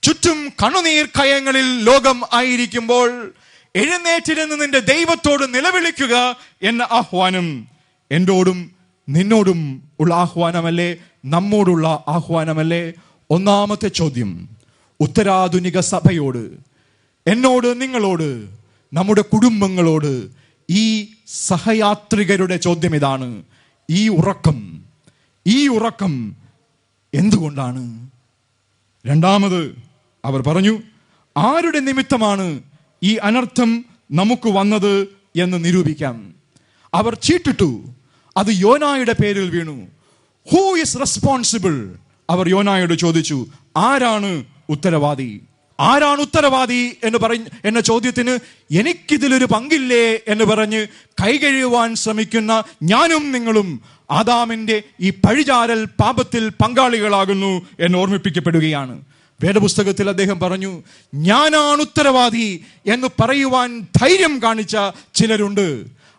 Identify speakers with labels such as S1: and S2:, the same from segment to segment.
S1: ചുറ്റും കണ്ണുനീർ കയങ്ങളിൽ ലോകം ആയിരിക്കുമ്പോൾ എഴുന്നേറ്റിരുന്ന് നിന്റെ ദൈവത്തോട് നിലവിളിക്കുക എന്ന ആഹ്വാനം എന്നോടും നിന്നോടും ഉള്ള ആഹ്വാനമല്ലേ? നമ്മോടുള്ള ആഹ്വാനമല്ലേ? ഒന്നാമത്തെ ചോദ്യം ഉത്തരാധുനിക സഭയോട്, എന്നോട്, നിങ്ങളോട്, നമ്മുടെ കുടുംബങ്ങളോട്, ഈ സഹയാത്രികരുടെ ചോദ്യം ഇതാണ്: ഈ ഉറക്കം എന്തുകൊണ്ടാണ്? രണ്ടാമത് അവർ പറഞ്ഞു, ആരുടെ നിമിത്തമാണ് ഈ അനർത്ഥം നമുക്ക് വന്നത് എന്ന് നിരൂപിക്കാം. അവർ ചീട്ടിട്ടു, അത് യോനായുടെ പേരിൽ വീണു. Who is responsible? അവർ യോനായോട് ചോദിച്ചു, ആരാണ് ഉത്തരവാദി? ആരാണ് ഉത്തരവാദി എന്ന ചോദ്യത്തിന് എനിക്കിതിലൊരു പങ്കില്ലേ എന്ന് പറഞ്ഞ് കൈകഴുകുവാൻ ശ്രമിക്കുന്ന ഞാനും നിങ്ങളും ആദാമിന്റെ ഈ പഴിചാരൽ പാപത്തിൽ പങ്കാളികളാകുന്നു എന്ന് ഓർമ്മിപ്പിക്കപ്പെടുകയാണ്. വേദപുസ്തകത്തിൽ അദ്ദേഹം പറഞ്ഞു, ഞാനാണ് ഉത്തരവാദി എന്ന് പറയുവാൻ ധൈര്യം കാണിച്ച ചിലരുണ്ട്.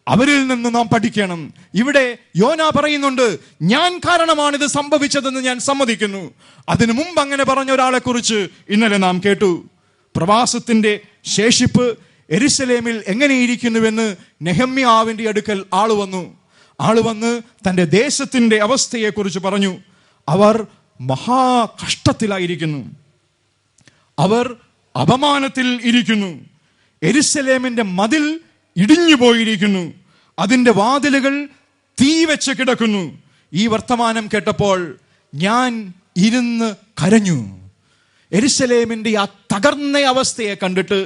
S1: അവരിൽ നിന്ന് നാം പഠിക്കണം. ഇവിടെ യോന പറയുന്നുണ്ട്, ഞാൻ കാരണമാണിത് സംഭവിച്ചതെന്ന് ഞാൻ സമ്മതിക്കുന്നു. അതിനു മുമ്പ് അങ്ങനെ പറഞ്ഞ ഒരാളെ കുറിച്ച് ഇന്നലെ നാം കേട്ടു. പ്രവാസത്തിന്റെ ശേഷിപ്പ് യെരുശലേമിൽ എങ്ങനെയിരിക്കുന്നുവെന്ന് നെഹമ്യാവിന്റെ അടുക്കൽ ആള് വന്ന് തന്റെ ദേശത്തിന്റെ അവസ്ഥയെക്കുറിച്ച് പറഞ്ഞു. അവർ മഹാകഷ്ടത്തിലായിരിക്കുന്നു, അവർ അപമാനത്തിൽ ഇരിക്കുന്നു. യെരുശലേമിന്റെ മതിൽ ഇടിഞ്ഞു പോയിരിക്കുന്നു, അതിന്റെ വാതിലുകൾ തീ വെച്ച് കിടക്കുന്നു. ഈ വർത്തമാനം കേട്ടപ്പോൾ ഞാൻ ഇരുന്ന് കരഞ്ഞു. യെരുശലേമിന്റെ ആ തകർന്ന അവസ്ഥയെ കണ്ടിട്ട്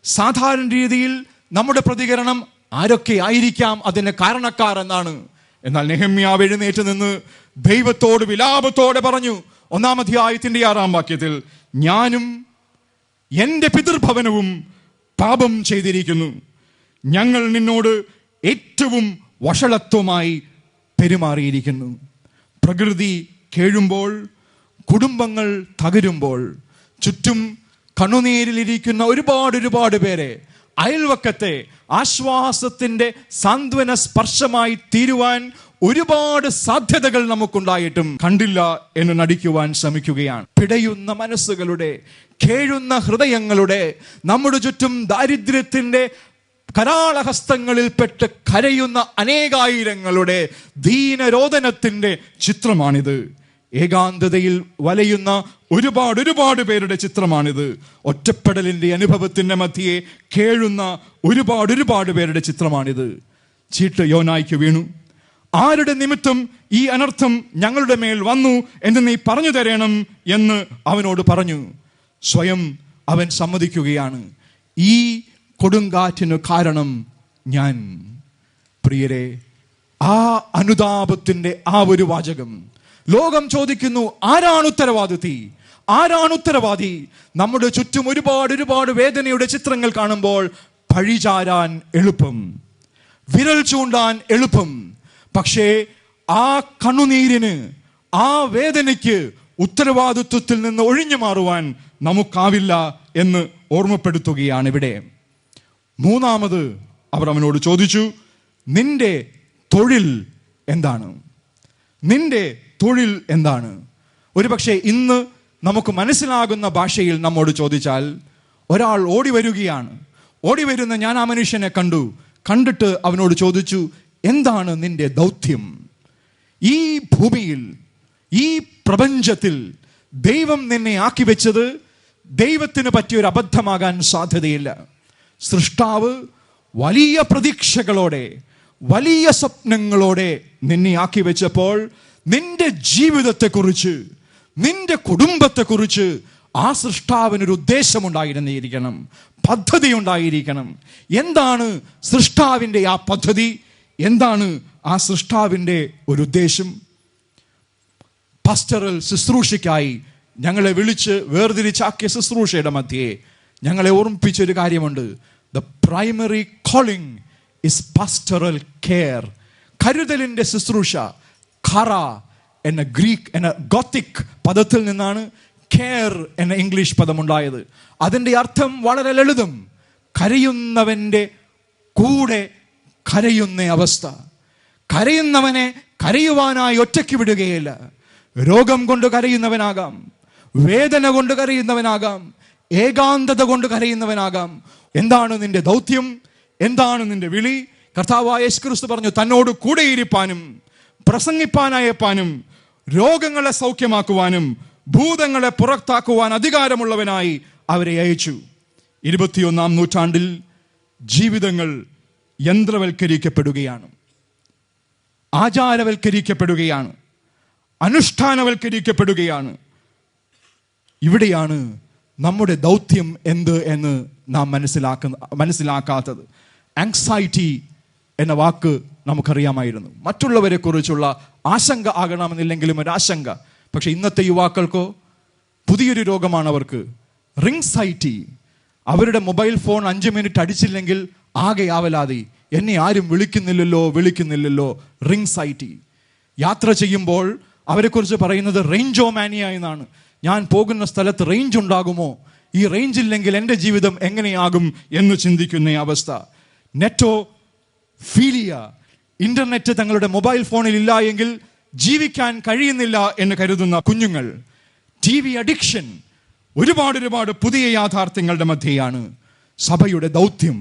S1: സാധാരണ രീതിയിൽ നമ്മുടെ പ്രതികരണം ആരൊക്കെ ആയിരിക്കാം അതിന് കാരണക്കാർ എന്നാണ്. എന്നാൽ നെഹമ്യാവ് എഴുന്നേറ്റ് നിന്ന് ദൈവത്തോട് വിലാപത്തോടെ പറഞ്ഞു, 1-ാം അധ്യായത്തിന്റെ 6-ാം വാക്യത്തിൽ, ഞാനും എൻ്റെ പിതൃഭവനവും പാപം ചെയ്തിരിക്കുന്നു. ഞങ്ങൾ നിന്നോട് ഏറ്റവും വഷളത്വമായി പെരുമാറിയിരിക്കുന്നു. പ്രകൃതി കേഴുമ്പോൾ, കുടുംബങ്ങൾ തകരുമ്പോൾ, ചുറ്റും കണ്ണുനീരിലിരിക്കുന്ന ഒരുപാട് പേരെ അയൽവക്കത്തെ ആശ്വാസത്തിന്റെ സാന്ത്വന സ്പർശമായി തീരുവാൻ ഒരുപാട് സാധ്യതകൾ നമുക്കുണ്ടായിട്ടും കണ്ടില്ല എന്ന് നടിക്കുവാൻ ശ്രമിക്കുകയാണ്. പിടയുന്ന മനസ്സുകളുടെ, കേഴുന്ന ഹൃദയങ്ങളുടെ, നമ്മുടെ ചുറ്റും ദാരിദ്ര്യത്തിന്റെ കരാളഹസ്തങ്ങളിൽപ്പെട്ട് കരയുന്ന അനേകായിരങ്ങളുടെ ദീനരോദനത്തിന്റെ ചിത്രമാണിത്. ഏകാന്തതയിൽ വലയുന്ന ഒരുപാട് പേരുടെ ചിത്രമാണിത്. ഒറ്റപ്പെടലിന്റെ അനുഭവത്തിന്റെ മധ്യേ കേഴുന്ന ഒരുപാട് പേരുടെ ചിത്രമാണിത്. ചീട്ട് യോനായ്ക്ക് വീണു. ആരുടെ നിമിത്തം ഈ അനർത്ഥം ഞങ്ങളുടെ മേൽ വന്നു എന്ന് നീ പറഞ്ഞു തരണം എന്ന് അവനോട് പറഞ്ഞു. സ്വയം അവൻ സമ്മതിക്കുകയാണ്, ഈ കൊടുങ്കാറ്റിന് കാരണം ഞാൻ. പ്രിയരെ, ആ അനുതാപത്തിന്റെ ആ ഒരു വാചകം ലോകം ചോദിക്കുന്നു, ആരാണ് ഉത്തരവാദി? നമ്മുടെ ചുറ്റും ഒരുപാട് വേദനയുടെ ചിത്രങ്ങൾ കാണുമ്പോൾ പഴിചാരാൻ എളുപ്പം, വിരൽ ചൂണ്ടാൻ എളുപ്പം. പക്ഷേ ആ കണ്ണുനീരിന്, ആ വേദനയ്ക്ക് ഉത്തരവാദിത്വത്തിൽ നിന്ന് ഒഴിഞ്ഞു മാറുവാൻ നമുക്കാവില്ല എന്ന് ഓർമ്മപ്പെടുത്തുകയാണ് ഇവിടെ. മൂന്നാമത് അവർ അവനോട് ചോദിച്ചു, നിന്റെ തൊഴിൽ എന്താണ്? ഒരുപക്ഷെ ഇന്ന് നമുക്ക് മനസ്സിലാകുന്ന ഭാഷയിൽ നമ്മോട് ചോദിച്ചാൽ, ഒരാൾ ഓടി വരുന്ന ഞാൻ ആ മനുഷ്യനെ കണ്ടിട്ട് അവനോട് ചോദിച്ചു, എന്താണ് നിന്റെ ദൗത്യം? ഈ ഭൂമിയിൽ, ഈ പ്രപഞ്ചത്തിൽ ദൈവം നിന്നെ ആക്കി വെച്ചത് ദൈവത്തിന് പറ്റിയൊരു അബദ്ധമാകാൻ സാധ്യതയില്ല. സൃഷ്ടാവ് വലിയ പ്രതീക്ഷകളോടെ, വലിയ സ്വപ്നങ്ങളോടെ നിന്നെ ആക്കി വെച്ചപ്പോൾ നിന്റെ ജീവിതത്തെക്കുറിച്ച്, നിന്റെ കുടുംബത്തെക്കുറിച്ച് ആ സൃഷ്ടാവിനൊരു ഉദ്ദേശമുണ്ടായിരുന്നിരിക്കണം, പദ്ധതി ഉണ്ടായിരിക്കണം. എന്താണ് സൃഷ്ടാവിൻ്റെ ആ പദ്ധതി? എന്താണ് ആ സൃഷ്ടാവിൻ്റെ ഒരു ഉദ്ദേശം? പാസ്റ്ററൽ ശുശ്രൂഷയ്ക്കായി ഞങ്ങളെ വിളിച്ച് വേർതിരിച്ചാക്കിയ ശുശ്രൂഷയുടെ മധ്യേ ഞങ്ങളെ ഓർമ്മിപ്പിച്ചൊരു കാര്യമുണ്ട്. The primary calling is pastoral care. കരുതലിന്റെ ശുശ്രൂഷ. ഖറ എന്ന ഗോത്തിക് പദത്തിൽ നിന്നാണ് കെയർ എന്ന ഇംഗ്ലീഷ് പദമുണ്ടായത്. അതിൻ്റെ അർത്ഥം വളരെ ലളിതം, കരയുന്നവൻ്റെ കൂടെ കരയുന്ന അവസ്ഥ. കരയുന്നവനെ കരയുവാനായി ഒറ്റയ്ക്ക് വിടുകയില്ല. രോഗം കൊണ്ട് കരയുന്നവനാകാം, വേദന കൊണ്ട് കരയുന്നവനാകാം, ഏകാന്തത കൊണ്ട് കരയുന്നവനാകാം. എന്താണ് നിന്റെ ദൗത്യം? എന്താണ് നിന്റെ വിളി? കർത്താവായ യേശുക്രിസ്തു പറഞ്ഞു, തന്നോട് കൂടെയിരിപ്പാനും പ്രസംഗിപ്പാനയപ്പാനും രോഗങ്ങളെ സൗഖ്യമാക്കുവാനും ഭൂതങ്ങളെ പുറത്താക്കുവാൻ അധികാരമുള്ളവനായി അവരെ അയച്ചു. 21-ാം നൂറ്റാണ്ടിൽ ജീവിതങ്ങൾ യന്ത്രവൽക്കരിക്കപ്പെടുകയാണ്, ആചാരവൽക്കരിക്കപ്പെടുകയാണ്, അനുഷ്ഠാനവൽക്കരിക്കപ്പെടുകയാണ്. ഇവിടെയാണ് നമ്മുടെ ദൗത്യം എന്ത് എന്ന് നാം മനസ്സിലാക്കാത്തത്. ആങ്സൈറ്റി എന്ന വാക്ക് നമുക്കറിയാമായിരുന്നു. മറ്റുള്ളവരെ കുറിച്ചുള്ള ആശങ്ക ആകണമെന്നില്ലെങ്കിലും ഒരാശങ്ക. പക്ഷെ ഇന്നത്തെ യുവാക്കൾക്കോ പുതിയൊരു രോഗമാണ് അവർക്ക്, റിങ്സൈറ്റി. അവരുടെ മൊബൈൽ ഫോൺ 5 മിനിറ്റ് അടിച്ചില്ലെങ്കിൽ ആകെ ആവലാതി, എന്നെ ആരും വിളിക്കുന്നില്ലല്ലോ. റിങ്സൈറ്റി. യാത്ര ചെയ്യുമ്പോൾ അവരെക്കുറിച്ച് പറയുന്നത് റേഞ്ചോമാനിയ എന്നാണ്. ഞാൻ പോകുന്ന സ്ഥലത്ത് റേഞ്ച് ഉണ്ടാകുമോ? ഈ റേഞ്ച് ഇല്ലെങ്കിൽ എൻ്റെ ജീവിതം എങ്ങനെയാകും എന്ന് ചിന്തിക്കുന്ന അവസ്ഥ. നെറ്റോഫീലിയ. ഇന്റർനെറ്റ് തങ്ങളുടെ മൊബൈൽ ഫോണിൽ ഇല്ല എങ്കിൽ ജീവിക്കാൻ കഴിയുന്നില്ല എന്ന് കരുതുന്ന കുഞ്ഞുങ്ങൾ. TV addiction. ഒരുപാട് പുതിയ യാഥാർത്ഥ്യങ്ങളുടെ മധ്യയാണ് സഭയുടെ ദൗത്യം.